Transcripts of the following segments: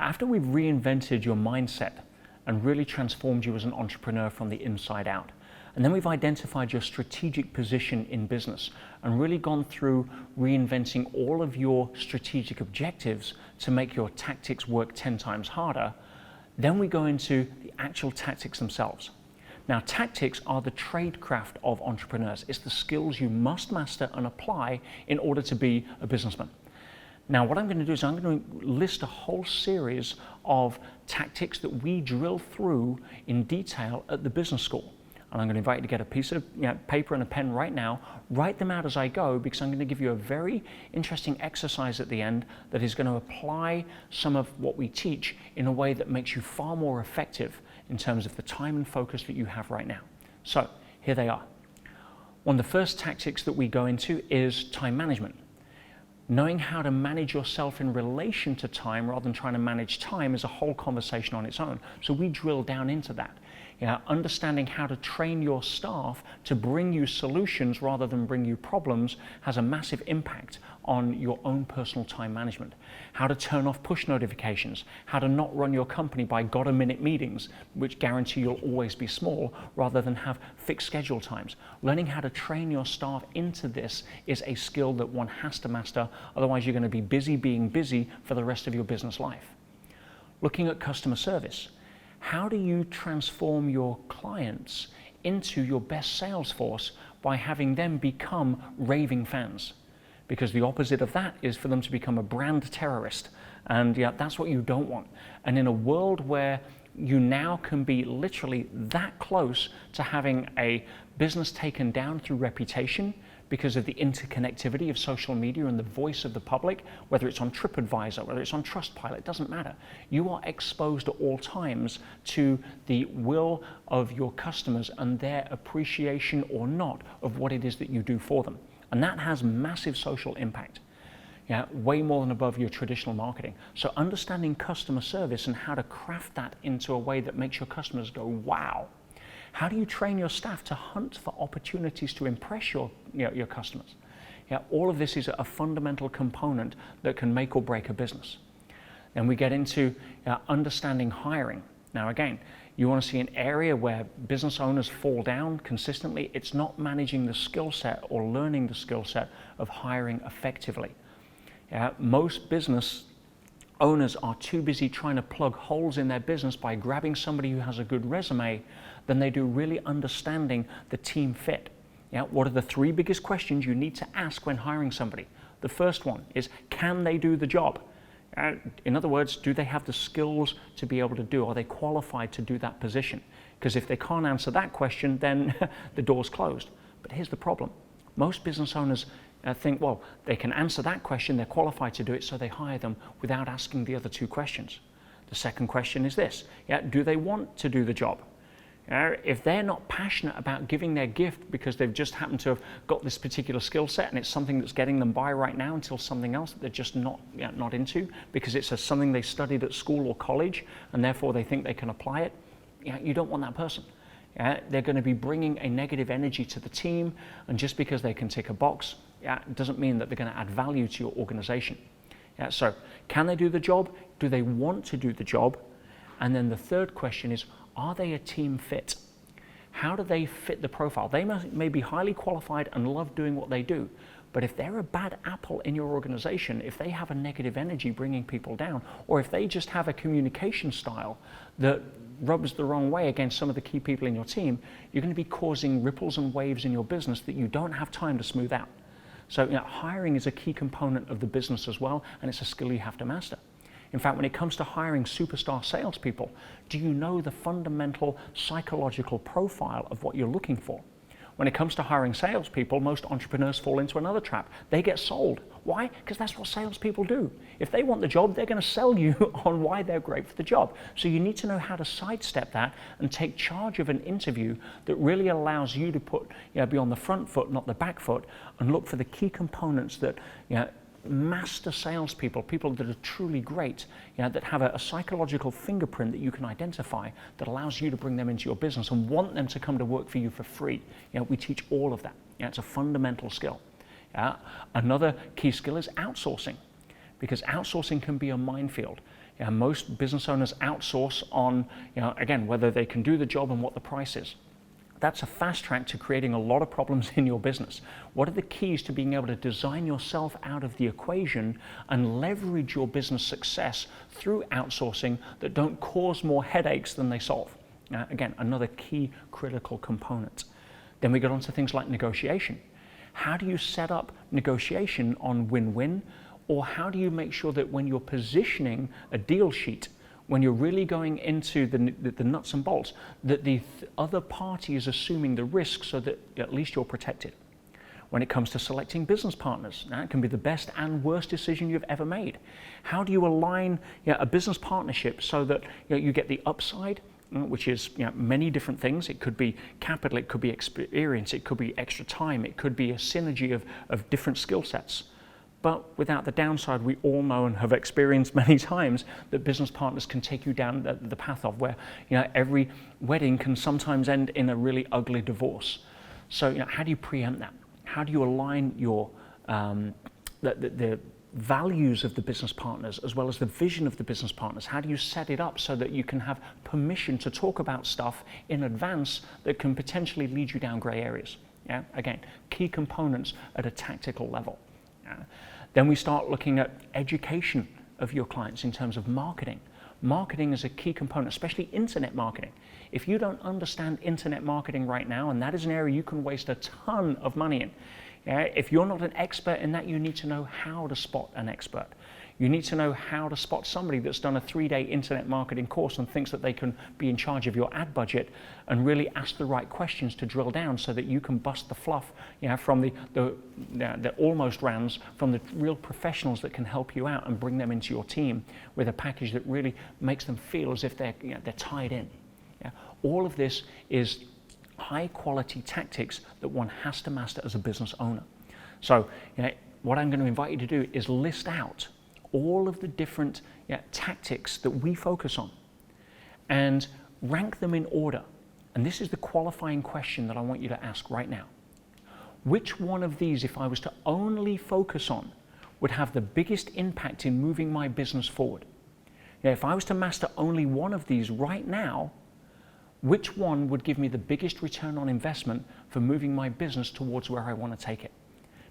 Now, after we've reinvented your mindset and really transformed you as an entrepreneur from the inside out, and then we've identified your strategic position in business and really gone through reinventing all of your strategic objectives to make your tactics work 10 times harder, then we go into the actual tactics themselves. Now, tactics are the tradecraft of entrepreneurs. It's the skills you must master and apply in order to be a businessman. Now, what I'm going to do is I'm going to list a whole series of tactics that we drill through in detail at the business school. And I'm going to invite you to get a piece of paper and a pen right now, write them out as I go, because I'm going to give you a very interesting exercise at the end that is going to apply some of what we teach in a way that makes you far more effective in terms of the time and focus that you have right now. So here they are. One of the first tactics that we go into is time management. Knowing how to manage yourself in relation to time rather than trying to manage time is a whole conversation on its own. So we drill down into that. Understanding how to train your staff to bring you solutions rather than bring you problems has a massive impact on your own personal time management. How to turn off push notifications, how to not run your company by got-a-minute meetings, which guarantee you'll always be small, rather than have fixed schedule times. Learning how to train your staff into this is a skill that one has to master, otherwise you're going to be busy being busy for the rest of your business life. Looking at customer service. How do you transform your clients into your best sales force by having them become raving fans? Because the opposite of that is for them to become a brand terrorist. And that's what you don't want. And in a world where you now can be literally that close to having a business taken down through reputation because of the interconnectivity of social media and the voice of the public, whether it's on TripAdvisor, whether it's on Trustpilot, it doesn't matter. You are exposed at all times to the will of your customers and their appreciation or not of what it is that you do for them. And that has massive social impact. Way more than above your traditional marketing. So understanding customer service and how to craft that into a way that makes your customers go, wow. How do you train your staff to hunt for opportunities to impress your customers? All of this is a fundamental component that can make or break a business. Then we get into understanding hiring. Now again, you want to see an area where business owners fall down consistently. It's not managing the skill set or learning the skill set of hiring effectively. Most business owners are too busy trying to plug holes in their business by grabbing somebody who has a good resume than they do really understanding the team fit. What are the 3 biggest questions you need to ask when hiring somebody? The first one is, can they do the job? In other words, do they have the skills to be able to do? Are they qualified to do that position? Because if they can't answer that question, then the door's closed. But here's the problem. Most business owners think, well, they can answer that question, they're qualified to do it, so they hire them without asking the other 2 questions. The second question is this, do they want to do the job? If they're not passionate about giving their gift because they've just happened to have got this particular skill set and it's something that's getting them by right now until something else that they're just not into because it's something they studied at school or college and therefore they think they can apply it, you don't want that person. They're going to be bringing a negative energy to the team, and just because they can tick a box, it doesn't mean that they're going to add value to your organization. So can they do the job? Do they want to do the job? And then the third question is, are they a team fit? How do they fit the profile? They may be highly qualified and love doing what they do, but if they're a bad apple in your organization, if they have a negative energy bringing people down, or if they just have a communication style that rubs the wrong way against some of the key people in your team, you're going to be causing ripples and waves in your business that you don't have time to smooth out. So hiring is a key component of the business as well, and it's a skill you have to master. In fact, when it comes to hiring superstar salespeople, do you know the fundamental psychological profile of what you're looking for? When it comes to hiring salespeople, most entrepreneurs fall into another trap. They get sold. Why? Because that's what salespeople do. If they want the job, they're going to sell you on why they're great for the job. So you need to know how to sidestep that and take charge of an interview that really allows you to be on the front foot, not the back foot, and look for the key components that master salespeople, people that are truly great, that have a psychological fingerprint that you can identify that allows you to bring them into your business and want them to come to work for you for free. We teach all of that. It's a fundamental skill. Another key skill is outsourcing, because outsourcing can be a minefield. most business owners outsource on, again, whether they can do the job and what the price is. That's a fast track to creating a lot of problems in your business. What are the keys to being able to design yourself out of the equation and leverage your business success through outsourcing that don't cause more headaches than they solve? Again, another key critical component. Then we get on to things like negotiation. How do you set up negotiation on win-win? Or how do you make sure that when you're positioning a deal sheet, when you're really going into the nuts and bolts, that the other party is assuming the risk so that at least you're protected? When it comes to selecting business partners, that can be the best and worst decision you've ever made. How do you align a business partnership so that you get the upside, which is many different things? It could be capital, it could be experience, it could be extra time, it could be a synergy of different skill sets. But without the downside, we all know and have experienced many times that business partners can take you down the path of where every wedding can sometimes end in a really ugly divorce. So how do you preempt that? How do you align your the values of the business partners as well as the vision of the business partners? How do you set it up so that you can have permission to talk about stuff in advance that can potentially lead you down gray areas? Again, key components at a tactical level. Then we start looking at education of your clients in terms of marketing. Marketing is a key component, especially internet marketing. If you don't understand internet marketing right now, and that is an area you can waste a ton of money in, if you're not an expert in that, you need to know how to spot an expert. You need to know how to spot somebody that's done a 3-day internet marketing course and thinks that they can be in charge of your ad budget, and really ask the right questions to drill down so that you can bust the fluff from the almost rans, from the real professionals that can help you out and bring them into your team with a package that really makes them feel as if they're tied in. All of this is high quality tactics that one has to master as a business owner. So what I'm going to invite you to do is list out all of the different tactics that we focus on and rank them in order. And this is the qualifying question that I want you to ask right now. Which one of these, if I was to only focus on, would have the biggest impact in moving my business forward? If I was to master only one of these right now, which one would give me the biggest return on investment for moving my business towards where I want to take it?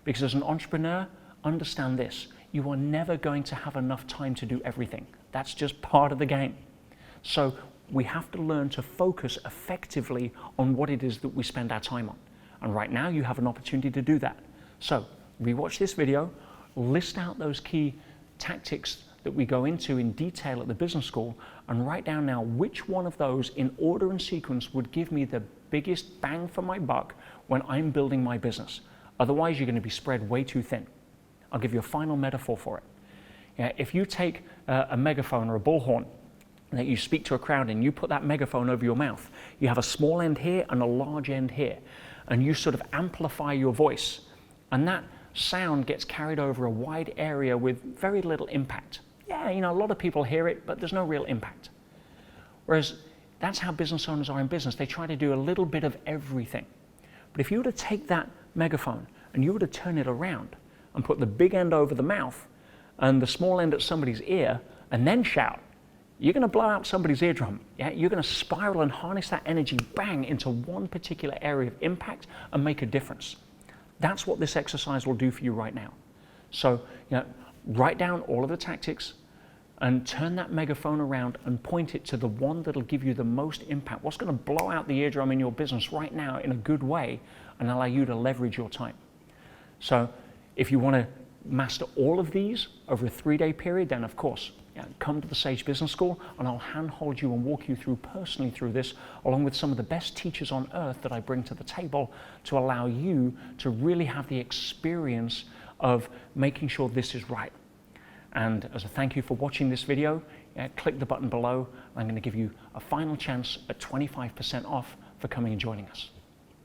Because as an entrepreneur, understand this: you are never going to have enough time to do everything. That's just part of the game. So we have to learn to focus effectively on what it is that we spend our time on. And right now you have an opportunity to do that. So rewatch this video, list out those key tactics that we go into in detail at the business school, and write down now which one of those in order and sequence would give me the biggest bang for my buck when I'm building my business. Otherwise, you're going to be spread way too thin. I'll give you a final metaphor for it. If you take a megaphone or a bullhorn that you speak to a crowd and you put that megaphone over your mouth, you have a small end here and a large end here, and you sort of amplify your voice, and that sound gets carried over a wide area with very little impact. A lot of people hear it, but there's no real impact. Whereas that's how business owners are in business. They try to do a little bit of everything. But if you were to take that megaphone and you were to turn it around and put the big end over the mouth and the small end at somebody's ear and then shout, you're going to blow out somebody's eardrum. You're going to spiral and harness that energy bang into one particular area of impact and make a difference. That's what this exercise will do for you right now. So write down all of the tactics and turn that megaphone around and point it to the one that'll give you the most impact. What's going to blow out the eardrum in your business right now in a good way and allow you to leverage your time. So if you want to master all of these over a 3-day period, then of course, come to the Sage Business School and I'll handhold you and walk you through personally through this, along with some of the best teachers on earth that I bring to the table to allow you to really have the experience of making sure this is right. And as a thank you for watching this video, click the button below. I'm going to give you a final chance at 25% off for coming and joining us.